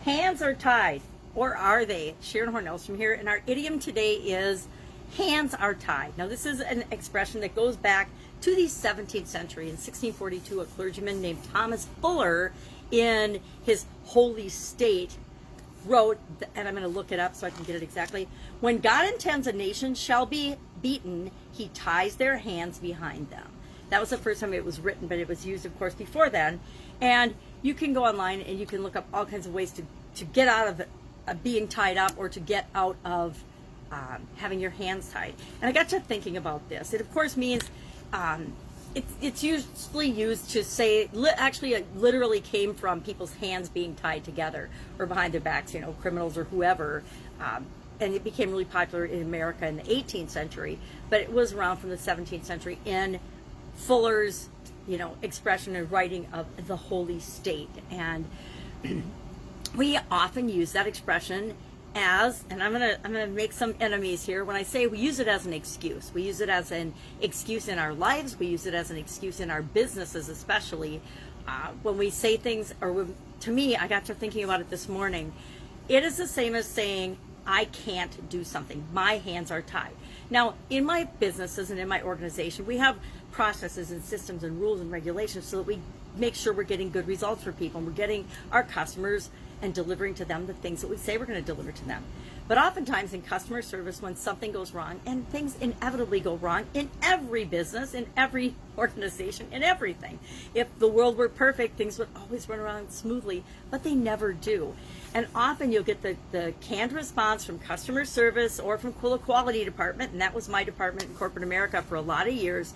Hands are tied, or are they? Sharon Horne-Ellstrom here, and our idiom today is hands are tied. Now, this is an expression that goes back to the 17th century. In 1642, a clergyman named Thomas Fuller, in his Holy State, wrote, and I'm going to look it up so I can get it exactly, when God intends a nation shall be beaten, he ties their hands behind them. That was the first time it was written, but it was used, of course, before then. And you can go online and you can look up all kinds of ways to get out of being tied up, or to get out of having your hands tied. And I got to thinking about this. It, of course, means it's usually used to say, actually it literally came from people's hands being tied together or behind their backs, you know, criminals or whoever. And it became really popular in America in the 18th century, but it was around from the 17th century in Fuller's, you know, expression and writing of the Holy State. And we often use that expression as, and I'm gonna make some enemies here when I say we use it as an excuse. We use it as an excuse in our lives. We use it as an excuse in our businesses, especially when we say things. Or when, to me, I got to thinking about it this morning. It is the same as saying I can't do something. My hands are tied. Now, in my businesses and in my organization, we have processes and systems and rules and regulations so that we make sure we're getting good results for people and we're getting our customers and delivering to them the things that we say we're going to deliver to them. But oftentimes in customer service, when something goes wrong, and things inevitably go wrong in every business, in every organization, in everything. If the world were perfect, things would always run around smoothly, but they never do. And often you'll get the canned response from customer service or from quality department, and that was my department in corporate America for a lot of years.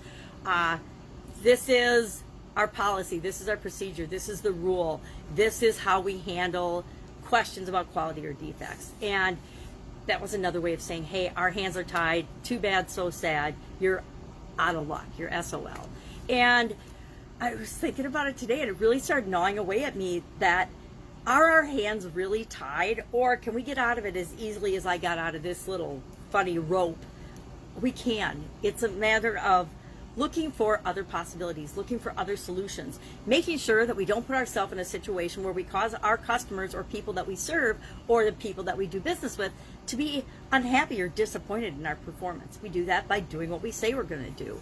This is our policy, this is our procedure, this is the rule, this is how we handle questions about quality or defects. And that was another way of saying, hey, our hands are tied, too bad, so sad, you're out of luck, you're SOL. And I was thinking about it today, and it really started gnawing away at me that, are our hands really tied, or can we get out of it as easily as I got out of this little funny rope? We can. It's a matter of looking for other possibilities, looking for other solutions, making sure that we don't put ourselves in a situation where we cause our customers or people that we serve or the people that we do business with to be unhappy or disappointed in our performance. We do that by doing what we say we're going to do.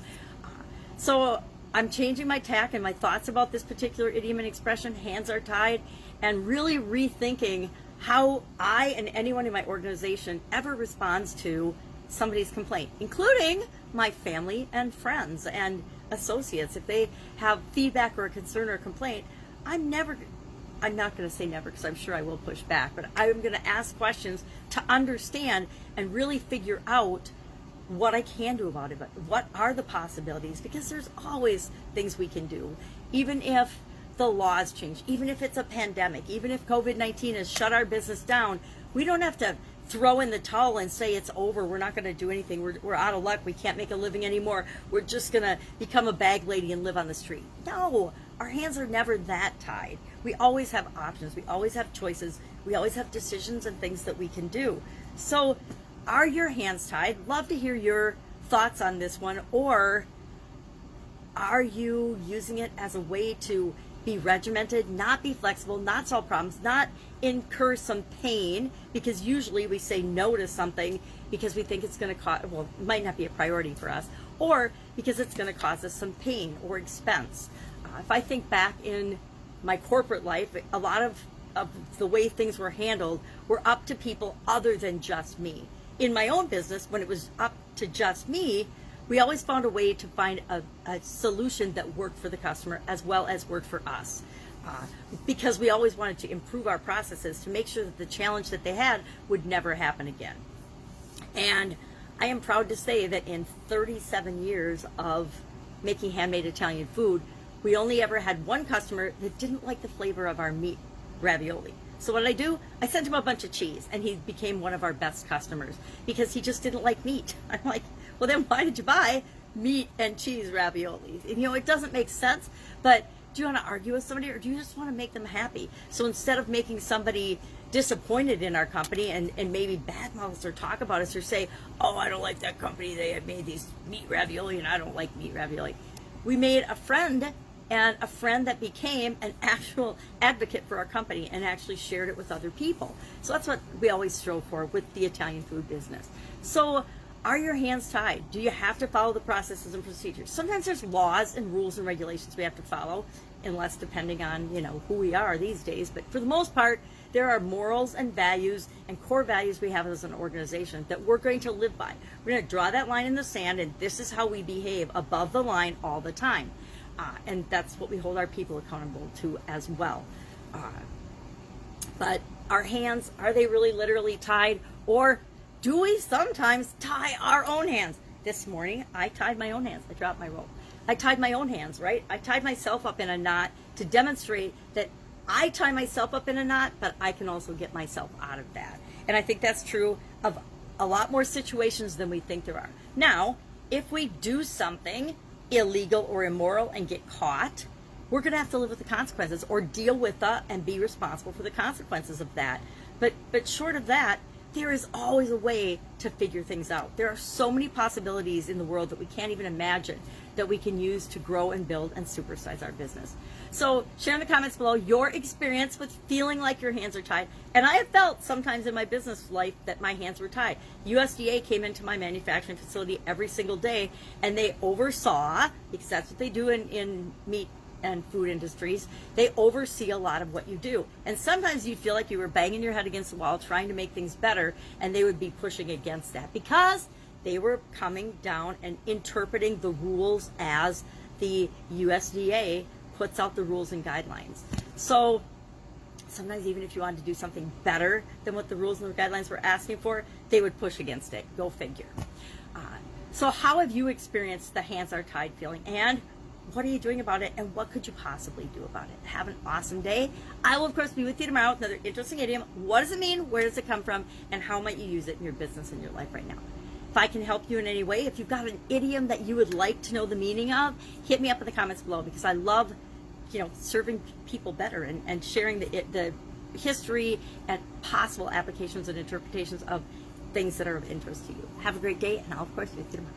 So I'm changing my tack and my thoughts about this particular idiom and expression, hands are tied, and really rethinking how I and anyone in my organization ever responds to somebody's complaint, including my family and friends and associates. If they have feedback or a concern or a complaint, I'm not going to say never, because I'm sure I will push back, but I'm going to ask questions to understand and really figure out what I can do about it. What are the possibilities? Because there's always things we can do, even if the laws change, even if it's a pandemic, even if COVID-19 has shut our business down. We don't have to throw in the towel and say it's over, we're not going to do anything, we're out of luck, we can't make a living anymore, we're just going to become a bag lady and live on the street. No, our hands are never that tied. We always have options, we always have choices, we always have decisions and things that we can do. So are your hands tied? Love to hear your thoughts on this one. Or are you using it as a way to be regimented, not be flexible, not solve problems, not incur some pain? Because usually we say no to something because we think it's going to cost, well, it might not be a priority for us, or because it's going to cause us some pain or expense. If I think back in my corporate life, a lot of the way things were handled were up to people other than just me. In my own business, when it was up to just me, we always found a way to find a solution that worked for the customer as well as worked for us. Because we always wanted to improve our processes to make sure that the challenge that they had would never happen again. And I am proud to say that in 37 years of making handmade Italian food, we only ever had one customer that didn't like the flavor of our meat ravioli. So what did I do? I sent him a bunch of cheese, and he became one of our best customers because he just didn't like meat. I'm like, well, then why did you buy meat and cheese raviolis? And, you know, it doesn't make sense, but do you want to argue with somebody, or do you just want to make them happy? So instead of making somebody disappointed in our company and maybe badmouth us or talk about us or say, oh, I don't like that company, they have made these meat ravioli and I don't like meat ravioli, we made a friend and a friend that became an actual advocate for our company and actually shared it with other people. So that's what we always strove for with the Italian food business. So are your hands tied? Do you have to follow the processes and procedures? Sometimes there's laws and rules and regulations we have to follow, unless depending on, who we are these days. But for the most part, there are morals and values and core values we have as an organization that we're going to live by. We're going to draw that line in the sand, and this is how we behave above the line all the time. And that's what we hold our people accountable to as well. But our hands, are they really literally tied? Or do we sometimes tie our own hands? This morning, I tied my own hands. I dropped my rope. I tied my own hands, right? I tied myself up in a knot to demonstrate that I tie myself up in a knot, but I can also get myself out of that. And I think that's true of a lot more situations than we think there are. Now, if we do something illegal or immoral and get caught, we're going to have to live with the consequences or deal with and be responsible for the consequences of that. But short of that, there is always a way to figure things out. There are so many possibilities in the world that we can't even imagine that we can use to grow and build and supersize our business. So share in the comments below your experience with feeling like your hands are tied. And I have felt sometimes in my business life that my hands were tied. USDA came into my manufacturing facility every single day, and they oversaw, because that's what they do in meat and food industries, they oversee a lot of what you do. And sometimes you feel like you were banging your head against the wall trying to make things better, and they would be pushing against that because they were coming down and interpreting the rules as the USDA puts out the rules and guidelines. So sometimes even if you wanted to do something better than what the rules and the guidelines were asking for, they would push against it. Go figure. So how have you experienced the hands are tied feeling, and what are you doing about it, and what could you possibly do about it? Have an awesome day. I will, of course, be with you tomorrow with another interesting idiom. What does it mean? Where does it come from? And how might you use it in your business and your life right now? If I can help you in any way, if you've got an idiom that you would like to know the meaning of, hit me up in the comments below, because I love, serving people better and sharing the history and possible applications and interpretations of things that are of interest to you. Have a great day, and I'll, of course, be with you tomorrow.